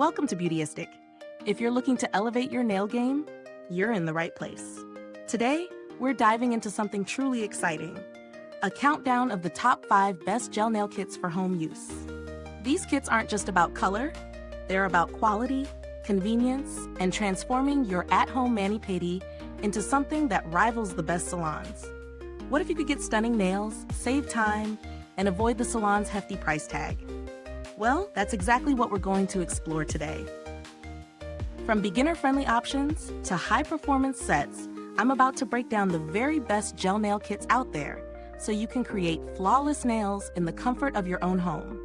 Welcome to Beautyistic. If you're looking to elevate your nail game, you're in the right place. Today, we're diving into something truly exciting, a countdown of the top 5 best gel nail kits for home use. These kits aren't just about color, they're about quality, convenience, and transforming your at-home mani-pedi into something that rivals the best salons. What if you could get stunning nails, save time, and avoid the salon's hefty price tag? Well, that's exactly what we're going to explore today. From beginner-friendly options to high-performance sets, I'm about to break down the very best gel nail kits out there so you can create flawless nails in the comfort of your own home.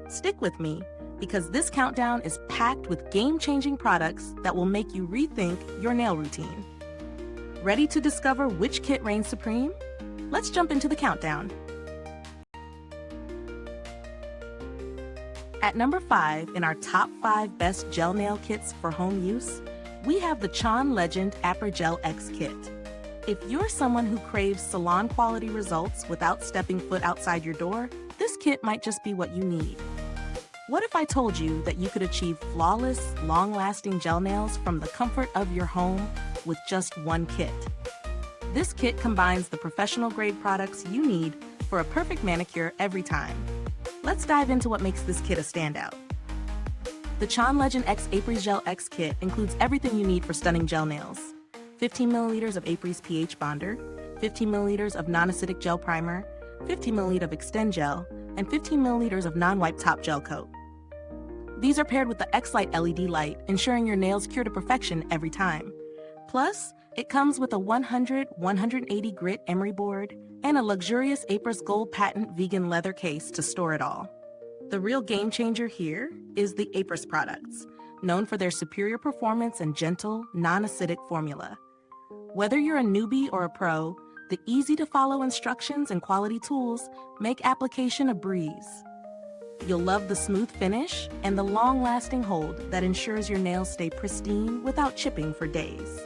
Stick with me, because this countdown is packed with game-changing products that will make you rethink your nail routine. Ready to discover which kit reigns supreme? Let's jump into the countdown. At number 5 in our top 5 best gel nail kits for home use, we have the Chon Legend Aper Gel X Kit. If you're someone who craves salon-quality results without stepping foot outside your door, this kit might just be what you need. What if I told you that you could achieve flawless, long-lasting gel nails from the comfort of your home with just one kit? This kit combines the professional-grade products you need for a perfect manicure every time. Let's dive into what makes this kit a standout. The Chaun Legend X Apres Gel X Kit includes everything you need for stunning gel nails. 15 milliliters of Apres pH bonder, 15 milliliters of non-acidic gel primer, 15 milliliters of Extend Gel, and 15 milliliters of non-wipe top gel coat. These are paired with the X-Light LED light, ensuring your nails cure to perfection every time. Plus, it comes with a 100/180 grit Emery board and a luxurious Apres Gold Patent vegan leather case to store it all. The real game changer here is the Apres products, known for their superior performance and gentle, non-acidic formula. Whether you're a newbie or a pro, the easy-to-follow instructions and quality tools make application a breeze. You'll love the smooth finish and the long-lasting hold that ensures your nails stay pristine without chipping for days.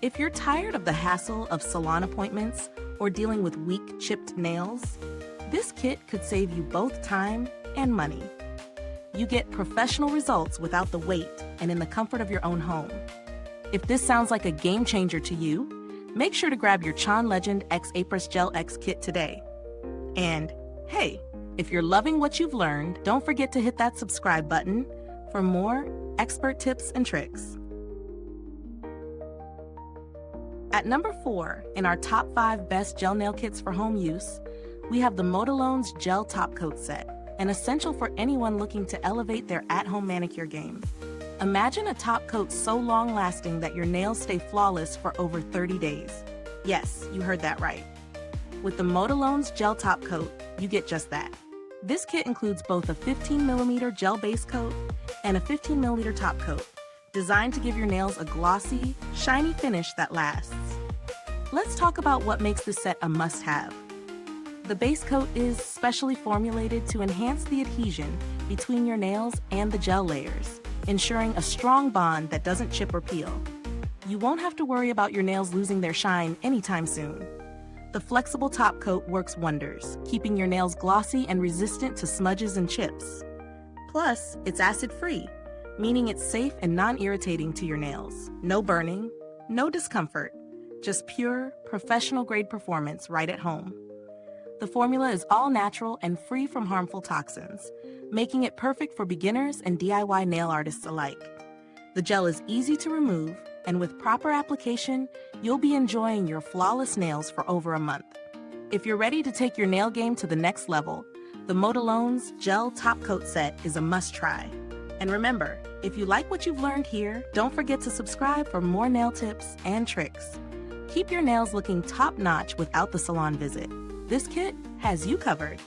If you're tired of the hassle of salon appointments or dealing with weak, chipped nails, this kit could save you both time and money. You get professional results without the wait and in the comfort of your own home. If this sounds like a game changer to you, make sure to grab your Chaun Legend X Apres Gel X Kit today. And hey, if you're loving what you've learned, don't forget to hit that subscribe button for more expert tips and tricks. At number 4 in our top 5 best gel nail kits for home use, we have the Modlons Gel Top Coat Set, an essential for anyone looking to elevate their at-home manicure game. Imagine a top coat so long-lasting that your nails stay flawless for over 30 days. Yes, you heard that right. With the Modlons Gel Top Coat, you get just that. This kit includes both a 15mm gel base coat and a 15mm top coat, designed to give your nails a glossy, shiny finish that lasts. Let's talk about what makes this set a must-have. The base coat is specially formulated to enhance the adhesion between your nails and the gel layers, ensuring a strong bond that doesn't chip or peel. You won't have to worry about your nails losing their shine anytime soon. The flexible top coat works wonders, keeping your nails glossy and resistant to smudges and chips. Plus, it's acid-free, meaning it's safe and non-irritating to your nails. No burning, no discomfort, just pure, professional-grade performance right at home. The formula is all natural and free from harmful toxins, making it perfect for beginners and DIY nail artists alike. The gel is easy to remove, and with proper application, you'll be enjoying your flawless nails for over a month. If you're ready to take your nail game to the next level, the Modlons Gel Top Coat Set is a must-try. And remember, if you like what you've learned here, don't forget to subscribe for more nail tips and tricks. Keep your nails looking top-notch without the salon visit. This kit has you covered.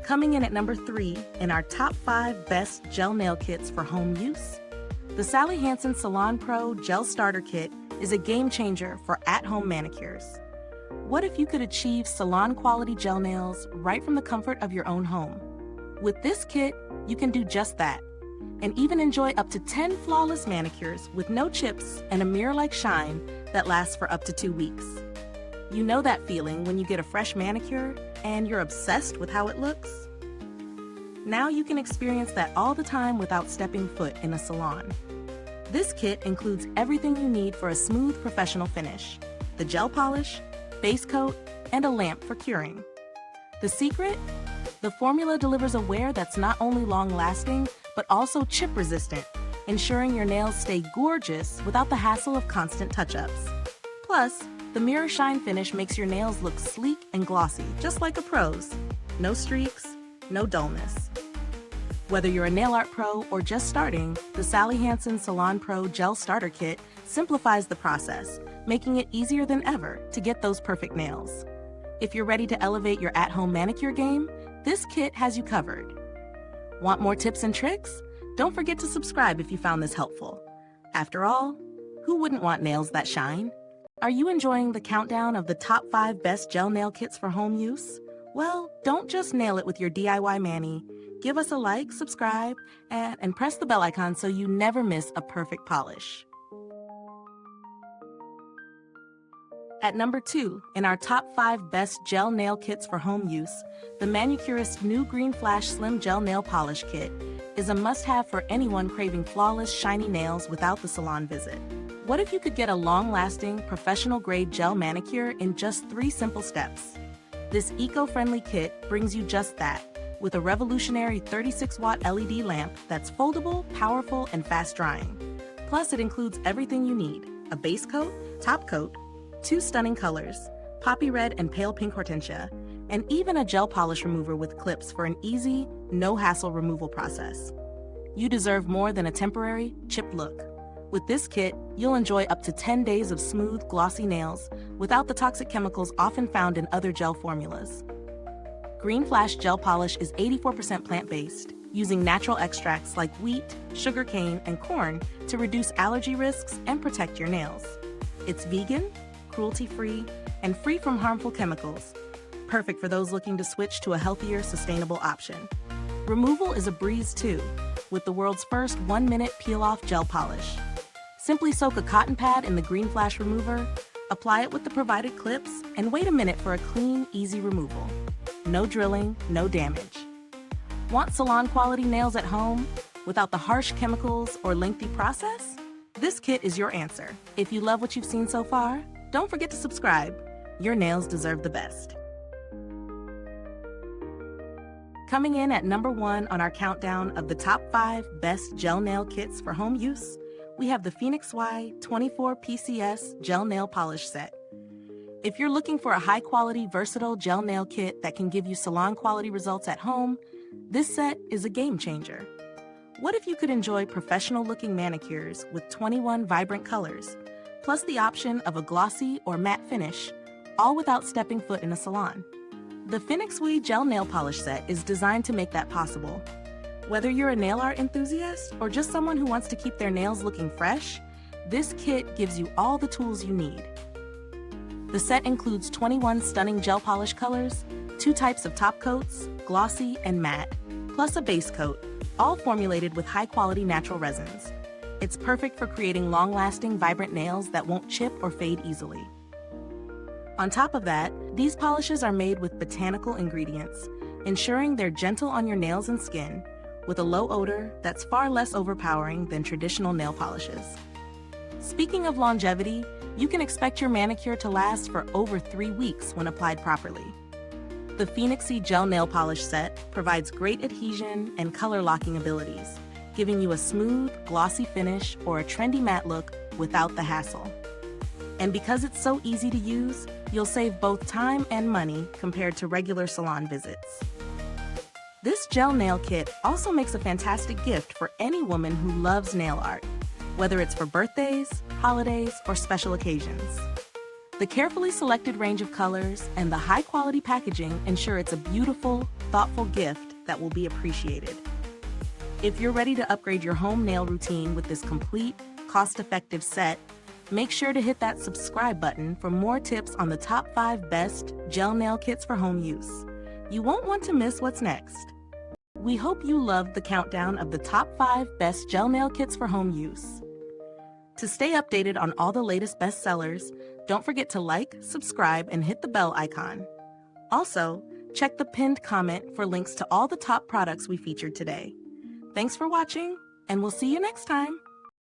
Coming in at number 3 in our top 5 best gel nail kits for home use, the Sally Hansen Salon Pro Gel Starter Kit is a game changer for at-home manicures. What if you could achieve salon-quality gel nails right from the comfort of your own home? With this kit, you can do just that, and even enjoy up to 10 flawless manicures with no chips and a mirror-like shine that lasts for up to 2 weeks. You know that feeling when you get a fresh manicure and you're obsessed with how it looks? Now you can experience that all the time without stepping foot in a salon. This kit includes everything you need for a smooth professional finish: the gel polish, base coat, and a lamp for curing. The secret? The formula delivers a wear that's not only long-lasting, but also chip-resistant, ensuring your nails stay gorgeous without the hassle of constant touch-ups. Plus, the mirror shine finish makes your nails look sleek and glossy, just like a pro's. No streaks, no dullness. Whether you're a nail art pro or just starting, the Sally Hansen Salon Pro Gel Starter Kit simplifies the process, making it easier than ever to get those perfect nails. If you're ready to elevate your at-home manicure game, this kit has you covered. Want more tips and tricks? Don't forget to subscribe if you found this helpful. After all, who wouldn't want nails that shine? Are you enjoying the countdown of the top 5 best gel nail kits for home use? Well, don't just nail it with your DIY mani. Give us a like, subscribe, and press the bell icon so you never miss a perfect polish. At number 2, in our top 5 best gel nail kits for home use, the Manicurist New Green Flash Slim Gel Nail Polish Kit is a must-have for anyone craving flawless, shiny nails without the salon visit. What if you could get a long-lasting, professional-grade gel manicure in just 3 simple steps? This eco-friendly kit brings you just that, with a revolutionary 36-watt LED lamp that's foldable, powerful, and fast-drying. Plus, it includes everything you need: a base coat, top coat, 2 stunning colors, poppy red and pale pink Hortencia, and even a gel polish remover with clips for an easy, no-hassle removal process. You deserve more than a temporary, chipped look. With this kit, you'll enjoy up to 10 days of smooth, glossy nails without the toxic chemicals often found in other gel formulas. Green Flash Gel Polish is 84% plant-based, using natural extracts like wheat, sugarcane, and corn to reduce allergy risks and protect your nails. It's vegan, cruelty-free, and free from harmful chemicals, perfect for those looking to switch to a healthier, sustainable option. Removal is a breeze too, with the world's first 1-minute peel-off gel polish. Simply soak a cotton pad in the Green Flash remover, apply it with the provided clips, and wait a minute for a clean, easy removal. No drilling, no damage. Want salon-quality nails at home without the harsh chemicals or lengthy process? This kit is your answer. If you love what you've seen so far, don't forget to subscribe. Your nails deserve the best. Coming in at number 1 on our countdown of the top 5 best gel nail kits for home use, we have the PHOENIXY 24 PCS Gel Nail Polish Set. If you're looking for a high-quality, versatile gel nail kit that can give you salon-quality results at home, this set is a game changer. What if you could enjoy professional-looking manicures with 21 vibrant colors, plus the option of a glossy or matte finish, all without stepping foot in a salon? The PHOENIXY Gel Nail Polish Set is designed to make that possible. Whether you're a nail art enthusiast or just someone who wants to keep their nails looking fresh, this kit gives you all the tools you need. The set includes 21 stunning gel polish colors, 2 types of top coats, glossy and matte, plus a base coat, all formulated with high-quality natural resins. It's perfect for creating long-lasting, vibrant nails that won't chip or fade easily. On top of that, these polishes are made with botanical ingredients, ensuring they're gentle on your nails and skin, with a low odor that's far less overpowering than traditional nail polishes. Speaking of longevity, you can expect your manicure to last for over 3 weeks when applied properly. The PHOENIXY Gel Nail Polish Set provides great adhesion and color locking abilities, giving you a smooth, glossy finish or a trendy matte look without the hassle. And because it's so easy to use, you'll save both time and money compared to regular salon visits. This gel nail kit also makes a fantastic gift for any woman who loves nail art, whether it's for birthdays, holidays, or special occasions. The carefully selected range of colors and the high-quality packaging ensure it's a beautiful, thoughtful gift that will be appreciated. If you're ready to upgrade your home nail routine with this complete, cost-effective set, make sure to hit that subscribe button for more tips on the top 5 best gel nail kits for home use. You won't want to miss what's next. We hope you loved the countdown of the top 5 best gel nail kits for home use. To stay updated on all the latest bestsellers, don't forget to like, subscribe, and hit the bell icon. Also, Check the pinned comment for links to all the top products we featured today. Thanks for watching, and we'll see you next time.